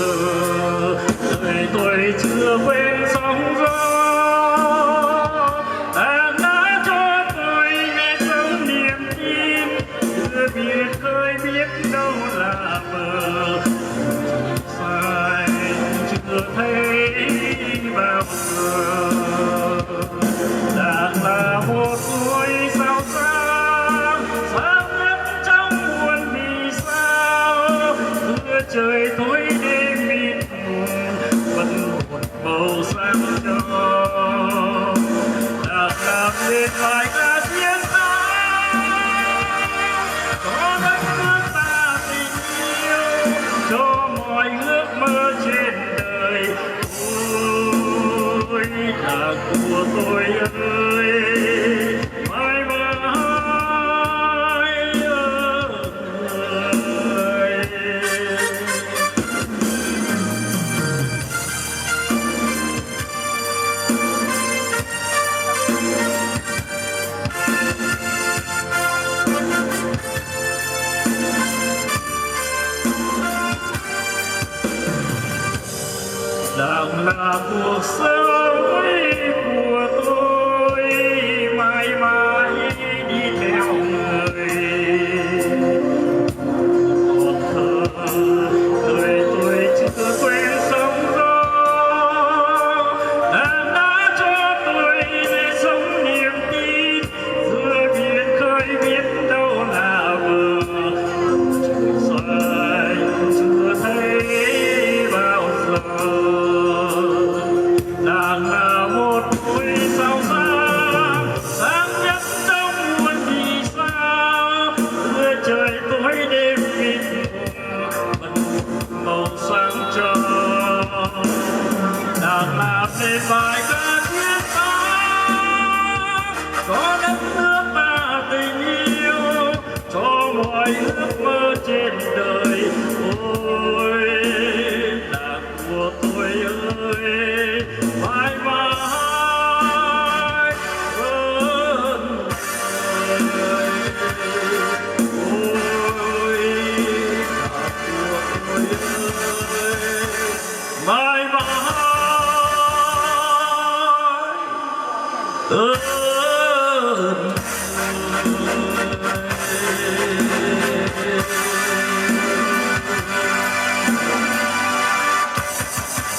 giờ đời tôi chưa quên sóng gió đã cho tôi nghe sống niềm tin chưa biết khơi biết đâu là bờ sai chưa thấy bao giờ đã là một tuổi sao sáng nhất trong muôn vì sao mưa trời tối đêm mịt vẫn một màu sáng cho đã làm nên bài ca chiến thắng có đất nước ta tình yêu cho mọi ước mơ trên đời ôi là của tôi ơi mãi mãi ơi. Đảng là cuộc sống của tôi mãi mãi đi theo người một thở đời tôi chưa quên sóng gió Đảng đã cho tôi để sống niềm tin giữa biển khơi biết đâu là bờ trời xoay chưa thấy bao giờ Đảng là một ngôi sao sáng nhất trong muôn vì sao mưa trời tối đêm mịt vẫn màu sáng cho Đảng làm nên bài ca chiến thắng có đất nước ta tình yêu cho mọi ước mơ trên đời ôi Đảng của tôi ơi mãi mãi ơn ơi ôi Đảng của tôi ơi mãi mãi ơn